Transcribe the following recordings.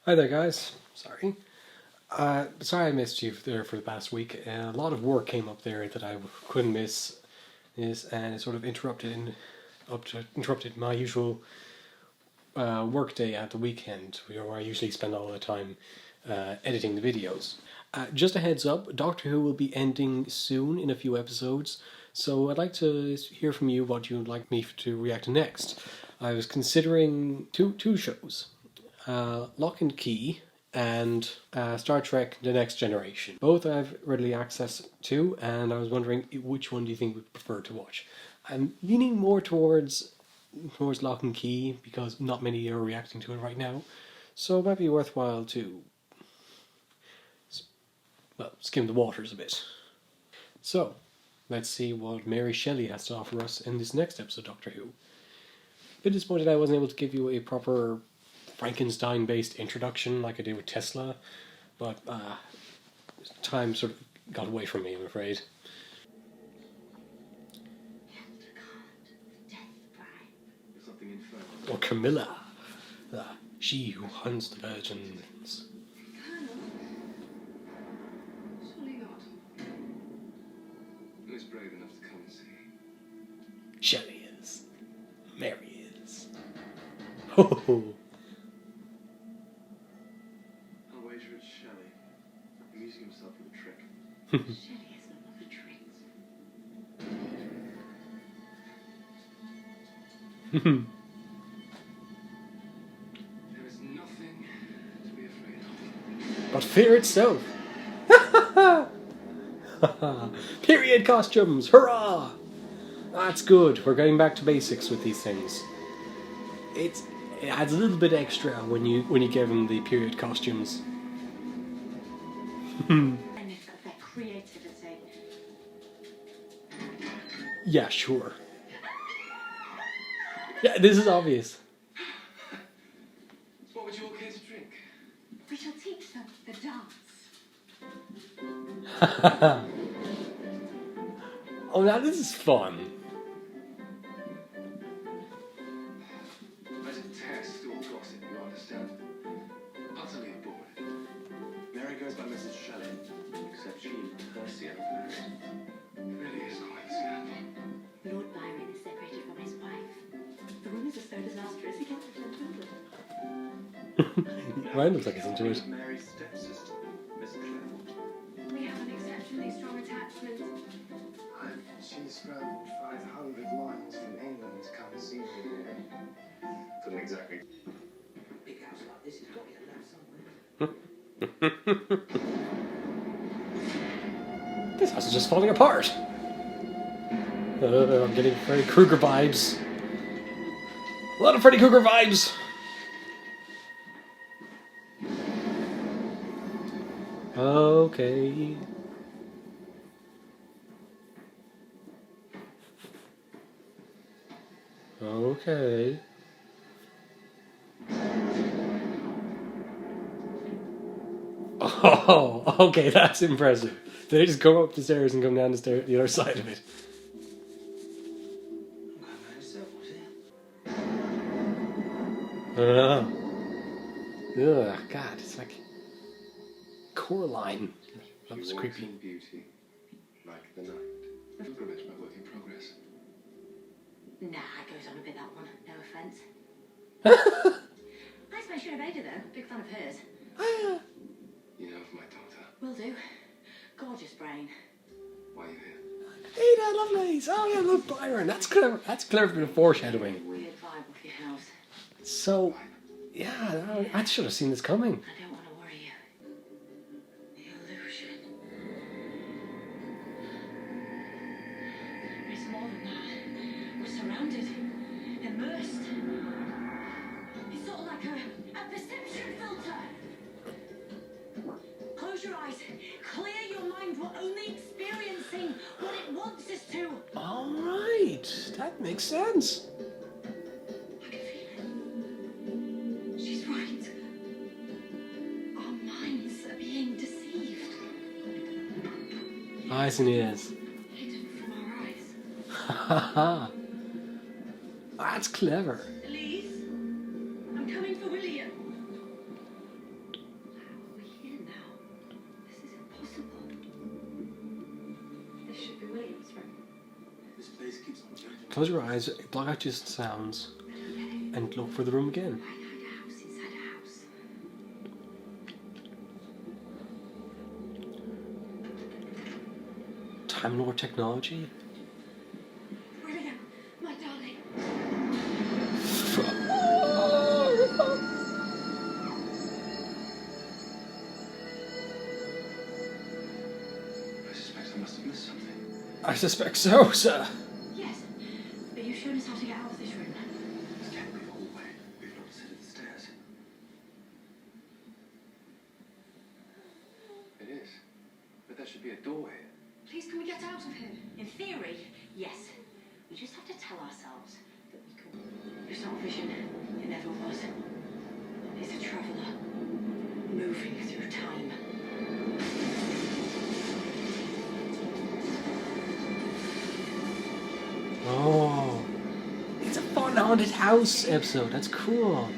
Hi there, guys. Sorry I missed you there for the past week. A lot of work came up there that I couldn't miss, and it sort of interrupted my usual work day at the weekend, where I usually spend all the time editing the videos. Just a heads up, Doctor Who will be ending soon in a few episodes, so I'd like to hear from you what you'd like me to react to next. I was considering two shows. Lock and Key and Star Trek The Next Generation. Both I have readily access to, and I was wondering which one do you think we prefer to watch? I'm leaning more towards Lock and Key because not many are reacting to it right now, so it might be worthwhile to skim the waters a bit. So, let's see what Mary Shelley has to offer us in this next episode of Doctor Who. A bit disappointed I wasn't able to give you a proper Frankenstein-based introduction like I did with Tesla, but time sort of got away from me, I'm afraid. Or Camilla, she who hunts the virgins. Surely not. Who's brave enough to come and see? Shelley is. Mary is. Ho ho ho. I'll wager it's Shelley. Amusing himself with a trick. Shelley has no love for tricks. There is nothing to be afraid of. But fear itself. Period costumes, hurrah! That's good. We're getting back to basics with these things. It adds a little bit extra when you give them the period costumes. And it's got that creativity. Yeah, sure. Yeah, this is obvious. What would you all care to drink? We shall teach them the dance. Oh, now this is fun. Let it test all gossip, you understand? Utterly bored. Mary goes by Mrs. Shelley, except she and Percy are married. It really is quite sad. Lord Byron is separated from his wife. The rumours are so disastrous he can't have children. Ryan looks like he's into it. Mary's stepsister, Miss Clairmont. We have an exceptionally strong attachment. She scrambled 500 miles from England to come and see me here. Couldn't exactly. Big house like this has got to get left somewhere. This house is just falling apart. I'm getting Freddy Krueger vibes. A lot of Freddy Krueger vibes. Okay. Okay. Oh, okay, that's impressive. They just go up the stairs and come down the stairs, the other side of it. I don't know. Ugh, God, it's like Coraline. That was creepy. In beauty, like the night. Pilgrimage, my work in progress. Nah, it goes on a bit, that one. No offence. I suppose you're a Vader, though. Big fan of hers. You know of my daughter. Will do. Gorgeous brain. Why are you here? Ada Lovelace! Oh, yeah, I love Byron. That's clever. That's clever bit of foreshadowing. Weird vibe off your house. So, yeah, I should have seen this coming. I don't want to worry you. The illusion. It's more than that. We're surrounded. Immersed. It's sort of like a perception filter. Close your eyes. Clear your mind. We're only experiencing what it wants us to. All right, that makes sense. I can feel it. She's right. Our minds are being deceived. Eyes and ears. Hidden from our eyes. Ha ha. That's clever. Elise, I'm coming for William. Close your eyes, block out just sounds, and look for the room again. Right, hide a house inside a house. Time Lord technology? Brilliant, my darling. I suspect I must have missed something. I suspect so, sir. Yes, but you've shown us how to get out of this room. This can't be the hallway. We've not descended the stairs. It is. But there should be a door here. Please, can we get out of here? In theory, yes. We just have to tell ourselves that we can. It's not a vision. It never was. It's a traveller moving through time. Oh. It's a fun haunted house episode. That's cool.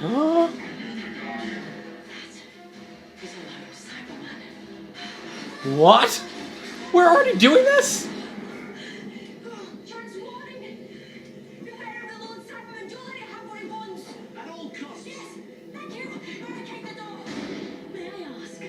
Huh? That is a lot of Cyberman. What? We're already doing this? Chance warning! Beware of the Lord Cyberman. Don't let it have what it wants. At all costs! Yes, thank you. Barricade the door. May I ask,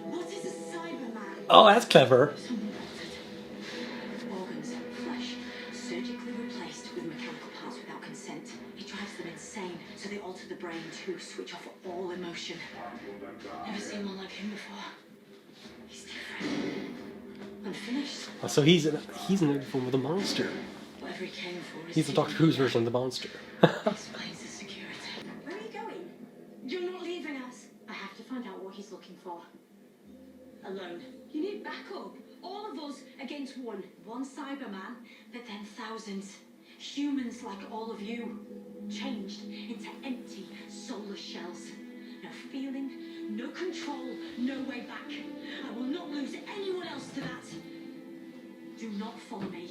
what is a Cyberman? Oh, that's clever. Someone altered. Organs, flesh, surgically replaced with mechanical parts without consent. It drives them insane, so they alter the brain to switch off all emotion. Never seen one like him before. He's different. Unfinished. Oh, so he's in a form of the monster. Whatever he came for is He's the Doctor Who's version of the monster. explains the security. Where are you going? You're not leaving us. I have to find out what he's looking for. Alone. You need backup. All of us against one. One Cyberman, but then thousands. Humans like all of you. Changed into empty, soulless shells. No feeling, no control, no way back. I will not lose anyone else to that. Do not follow me.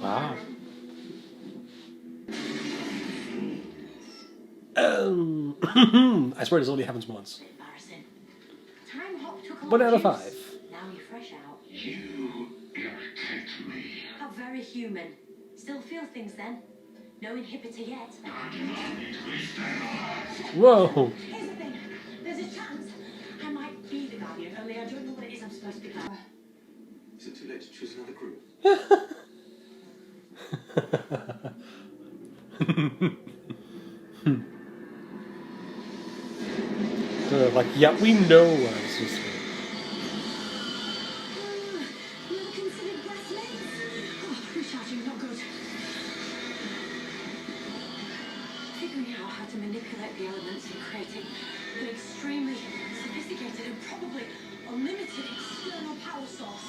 Wow. I swear this only happens once. Embarrassing. Time hop took a lot 1 out of juice. 5. Now you're fresh out. You irritate me. How very human. Still feel things then. No inhibitor yet. Whoa. Here's the thing. There's a chance I might be the Guardian, only I don't know what it is I'm supposed to be. Is it too late to choose another group? Like, yeah, we know what I'm supposed to be. Never considered bracelets? Oh, recharging, not good. Figuring out how to manipulate the elements and creating an extremely sophisticated and probably unlimited external power source.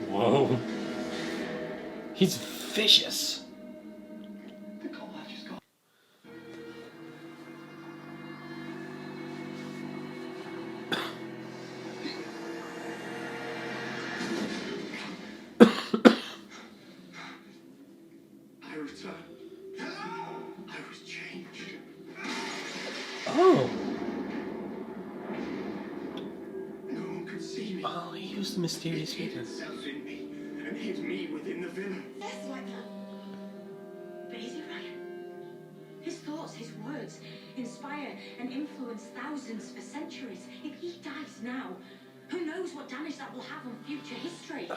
Whoa. He's vicious. The call I just got. I returned. Hello! I was changed. Oh. No one could see me. Oh, he used the mysterious It hid figure. itself in me and hid me within the villain. Yes, like that. But is he right? His thoughts, his words, inspire and influence thousands for centuries. If he dies now, who knows what damage that will have on future history?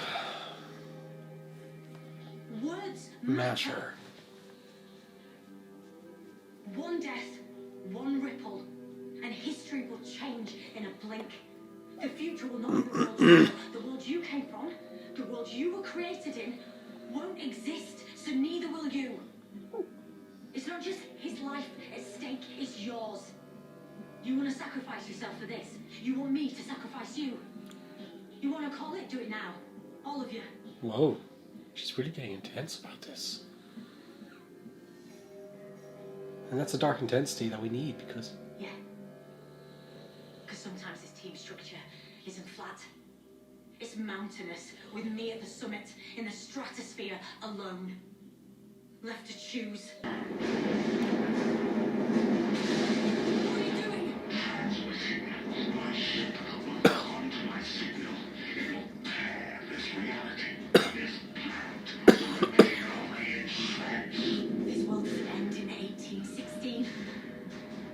Words matter. Matter. One death, one ripple, and history will change in a blink. The future will not be the world you know. The world you came from, the world you were created in, won't exist, so neither will you. It's not just his life at stake, it's yours. You want to sacrifice yourself for this. You want me to sacrifice you. You want to call it? Do it now. All of you. Whoa. She's really getting intense about this. And that's the dark intensity that we need because... Yeah. Because sometimes this team structure isn't flat. It's mountainous, with me at the summit, in the stratosphere, alone. Left to choose. What are you doing? Transmitting my ship according to my signal. It will tear this reality, this planet, to reveal only its shreds. This world doesn't end in 1816.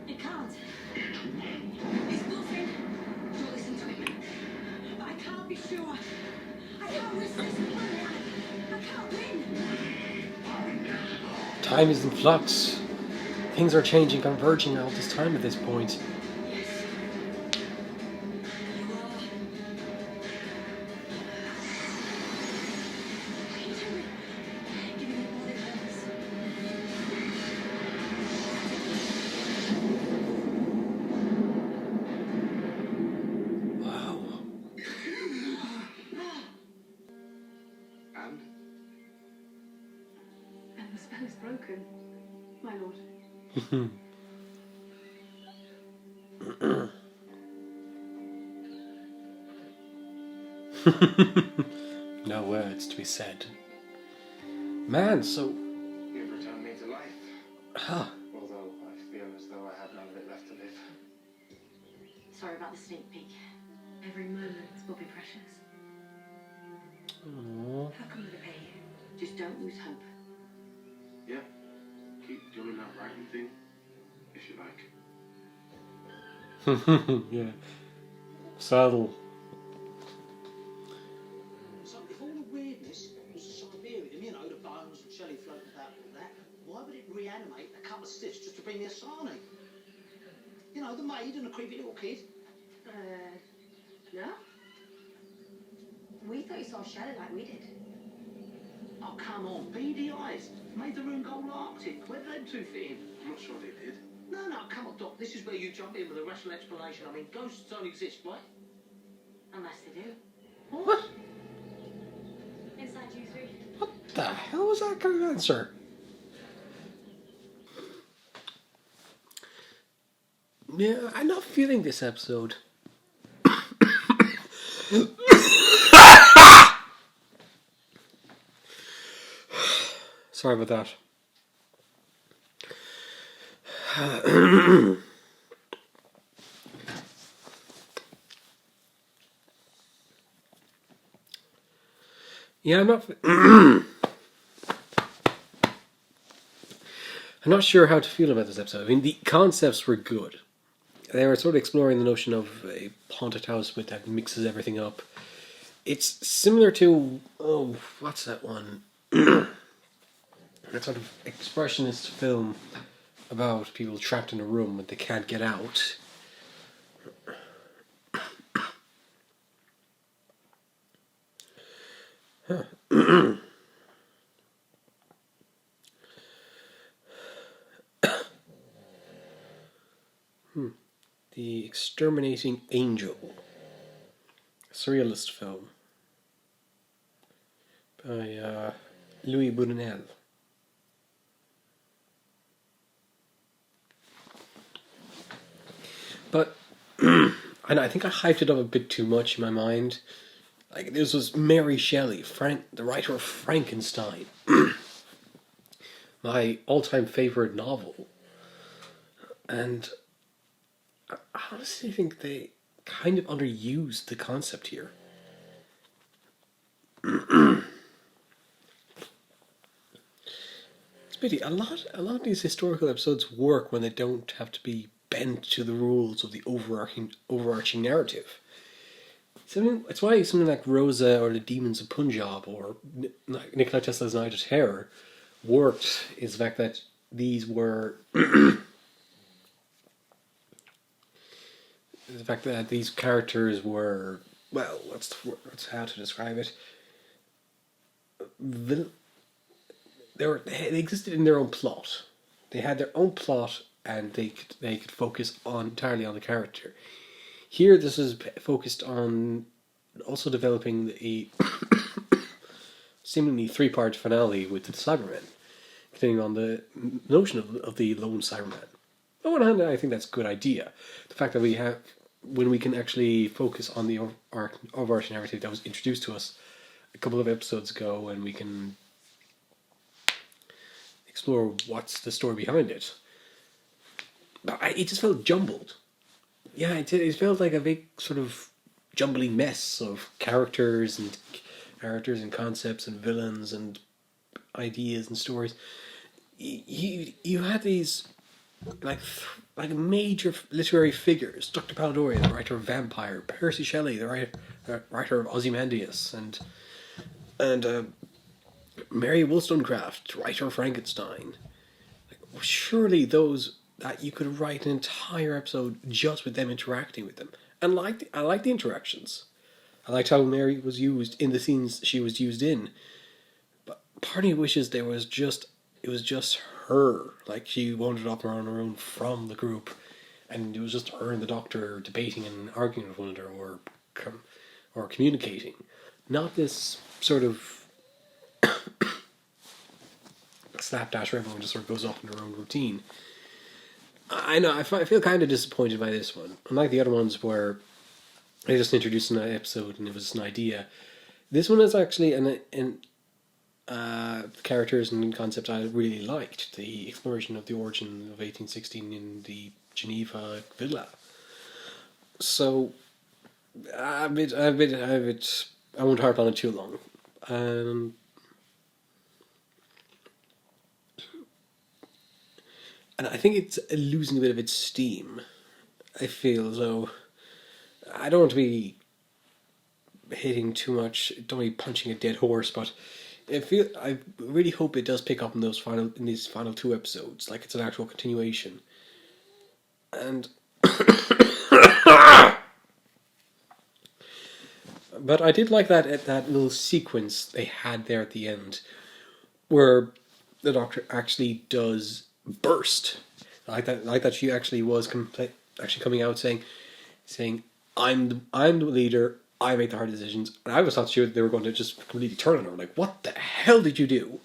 It can't. It will. It's nothing. Don't listen to him. But I can't be sure. I can't risk this planet. I can't win. Time is in flux. Things are changing, converging all this time at this point. Yes. You are. What are you doing? Giving me all it hurts. Wow. And? And the spell is broken, my lord. No words to be said. Man, so... You've returned me to life. Huh. Although I feel as though I have none of it left to live. Sorry about the sneak peek. Every moment will be precious. Aww. How can we repay you? Just don't lose hope. Yeah. Keep doing that writing thing, if you like. Yeah. Saddle. So if all the weirdness was a Siberian, you know, the bones and Shelley floating about and all that, why would it reanimate a couple of stiffs just to bring the Asani? You know, the maid and the creepy little kid. No? We thought you saw Shelley like we did. Oh, come on, beady eyes. Made the room go Arctic. Where did them two fit in? I'm not sure they did. No, come on, Doc. This is where you jump in with a rational explanation. I mean, ghosts don't exist, right? Unless they do. What? Inside you three. What the hell was that kind of answer? Yeah, I'm not feeling this episode. Sorry about that. Yeah, I'm not. I'm not sure how to feel about this episode. I mean, the concepts were good. They were sort of exploring the notion of a haunted house with that mixes everything up. It's similar to what's that one? That sort of expressionist film about people trapped in a room and they can't get out. The Exterminating Angel. A surrealist film by Louis Boudinel. But and I think I hyped it up a bit too much in my mind. Like, this was Mary Shelley, the writer of Frankenstein. My all-time favorite novel. And I honestly think they kind of underused the concept here. It's a pity. A lot of these historical episodes work when they don't have to be bent to the rules of the overarching narrative. It's why something like Rosa or the Demons of Punjab or Nikola Tesla's Night of Terror worked, is the fact that these were the fact that these characters were, well, what's how to describe it? They existed in their own plot. They had their own plot, and they could focus entirely on the character. Here, this is focused on also developing a seemingly three-part finale with the Cybermen, continuing on the notion of the lone Cyberman. On one hand, I think that's a good idea. The fact that we have when we can actually focus on the overarching narrative that was introduced to us a couple of episodes ago, and we can explore what's the story behind it. But it just felt jumbled. Yeah, it felt like a big sort of jumbling mess of characters and concepts and villains and ideas and stories. You had these like major literary figures: Dr. Polidori, the writer of Vampire; Percy Shelley, the writer of Ozymandias; and Mary Wollstonecraft, writer of Frankenstein. Like, surely those that you could write an entire episode just with them interacting with them. And I like the interactions. I liked how Mary was used in the scenes she was used in. But part of me wishes it was just her. Like, she wandered off on her own from the group, and it was just her and the Doctor debating and arguing with one another, or communicating. Not this sort of slapdash where everyone just sort of goes off in their own routine. I know, I feel kind of disappointed by this one. Unlike the other ones where they just introduced an episode and it was an idea, this one is actually an characters and concepts I really liked. The exploration of the origin of 1816 in the Geneva villa. So, I won't harp on it too long. And I think it's losing a bit of its steam. I feel as though I don't want to be hitting too much, don't want to be punching a dead horse, but I really hope it does pick up in these final two episodes, like it's an actual continuation. And but I did like that little sequence they had there at the end, where the Doctor actually does burst. I like that she actually was actually coming out saying I'm the leader. I make the hard decisions. And I was thought they were going to just completely turn on her. Like, what the hell did you do?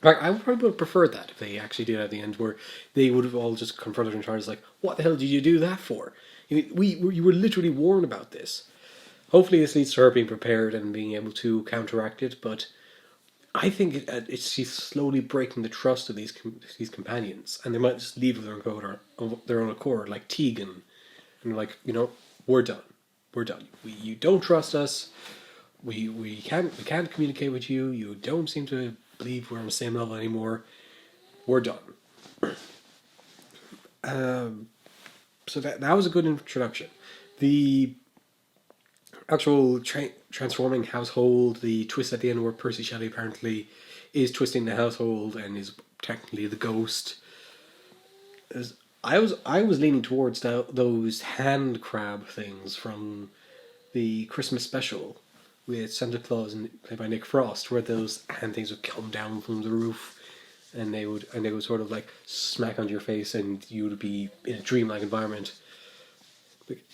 Like, I would probably have preferred that if they actually did at the end, where they would have all just confronted her and charged, like, what the hell did you do that for? You were literally warned about this. Hopefully this leads to her being prepared and being able to counteract it, but I think she's slowly breaking the trust of these companions, and they might just leave of their own accord, like Tegan, and they're like, we're done. We're done. You don't trust us. We can't communicate with you. You don't seem to believe we're on the same level anymore. We're done. So that was a good introduction. The actual transforming household, the twist at the end where Percy Shelley apparently is twisting the household and is technically the ghost. I was leaning towards those hand crab things from the Christmas special with Santa Claus played by Nick Frost, where those hand things would come down from the roof, and they would sort of like smack onto your face, and you would be in a dreamlike environment.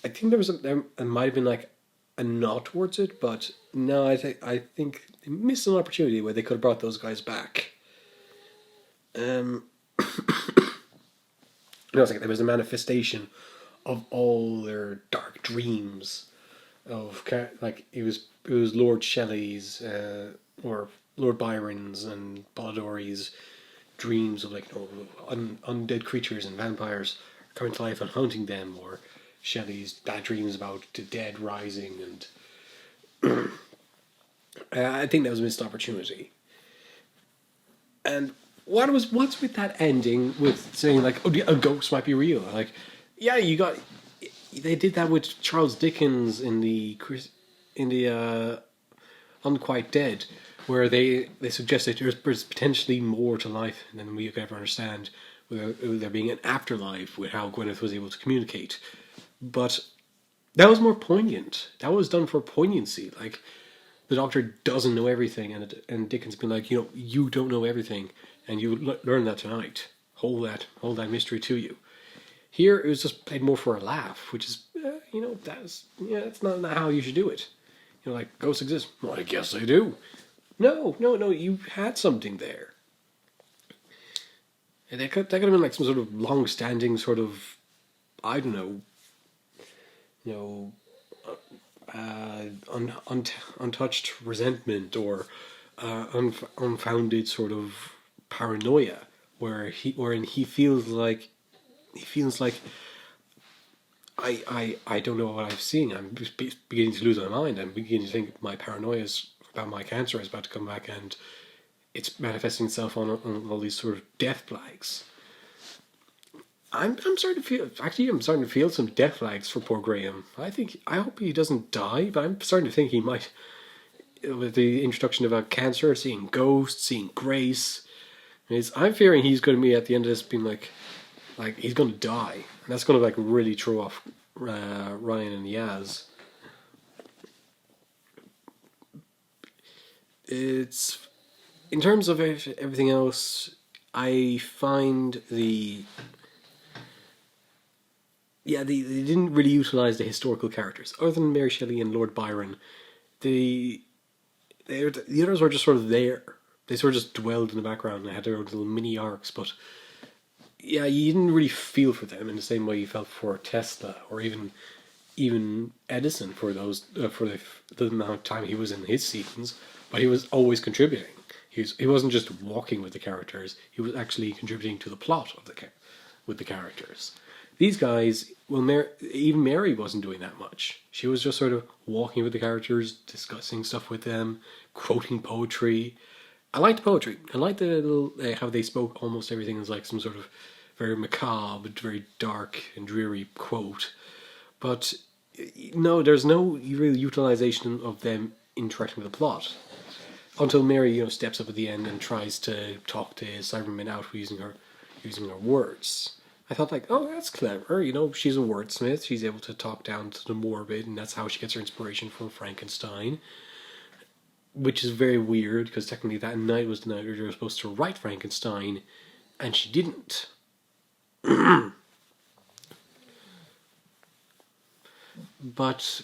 I think there might have been like a nod towards it, but no, I think they missed an opportunity where they could have brought those guys back. There was a manifestation of all their dark dreams of like it was Lord Shelley's or Lord Byron's and Polidori's dreams of like undead creatures and vampires coming to life and hunting them, or Shelley's bad dreams about the dead rising, and I think that was a missed opportunity. And what's with that ending with saying like, oh, a ghost might be real? Like, yeah, they did that with Charles Dickens in the Unquite Dead, where they suggested there's potentially more to life than we could ever understand, with there being an afterlife, with how Gwyneth was able to communicate. But that was more poignant. That was done for poignancy. Like, the Doctor doesn't know everything, and Dickens been like, you don't know everything, and you learn that tonight. Hold that mystery to you. Here, it was just played more for a laugh, which is, that's not how you should do it. Like, ghosts exist. Well, I guess they do. No, you had something there. And that could have been like some sort of long-standing sort of, I don't know, you know, untouched resentment or unfounded sort of paranoia, wherein he feels like I don't know what I'm seeing. I'm just beginning to lose my mind. I'm beginning to think my paranoia about my cancer is about to come back, and it's manifesting itself on all these sort of death flags. I'm starting to feel. Actually, I'm starting to feel some death flags for poor Graham. I hope he doesn't die, but I'm starting to think he might. With the introduction of cancer, seeing ghosts, seeing Grace, I'm fearing he's going to be at the end of this being like he's going to die, and that's going to like really throw off Ryan and Yaz. It's in terms of everything else, I find they didn't really utilize the historical characters other than Mary Shelley and Lord Byron. The others were just sort of there. They sort of just dwelled in the background and they had their own little mini arcs, but yeah, you didn't really feel for them in the same way you felt for Tesla or even Edison for those for the amount of time he was in his scenes. But he was always contributing. He wasn't just walking with the characters. He was actually contributing to the plot of with the characters. These guys, well, even Mary wasn't doing that much. She was just sort of walking with the characters, discussing stuff with them, quoting poetry. I liked poetry. I liked the little how they spoke almost everything as like some sort of very macabre, very dark and dreary quote. But no, there's no real utilization of them interacting with the plot until Mary, steps up at the end and tries to talk to Cyberman out using her words. I thought like, oh, that's clever. She's a wordsmith. She's able to talk down to the morbid, and that's how she gets her inspiration from Frankenstein. Which is very weird because technically that night was the night where you were supposed to write Frankenstein, and she didn't. But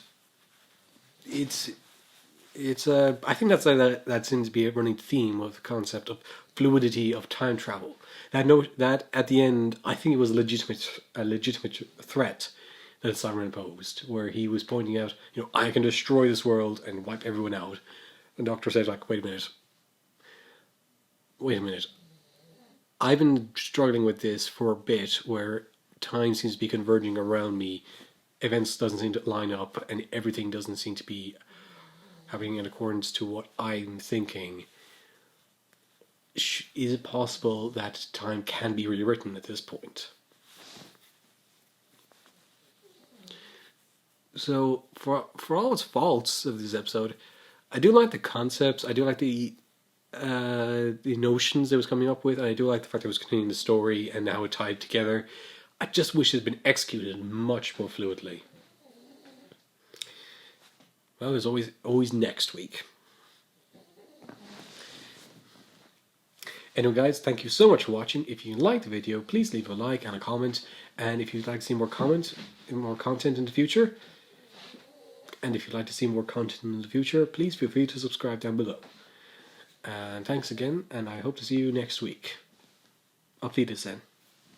I think that seems to be a running theme of the concept of fluidity of time travel. That at the end, I think it was a legitimate threat that Cyberman posed, where he was pointing out, I can destroy this world and wipe everyone out. And the Doctor says, like, wait a minute. I've been struggling with this for a bit, where time seems to be converging around me. Events doesn't seem to line up, and everything doesn't seem to be happening in accordance to what I'm thinking. Is it possible that time can be rewritten at this point? So, for all its faults of this episode, I do like the concepts. I do like the notions it was coming up with, and I do like the fact that it was continuing the story and how it tied together. I just wish it had been executed much more fluidly. Well, there's always next week. Anyway, guys, thank you so much for watching. If you liked the video, please leave a like and a comment. And if you'd like to see more content in the future, please feel free to subscribe down below. And thanks again, and I hope to see you next week. Auf Wiedersehen.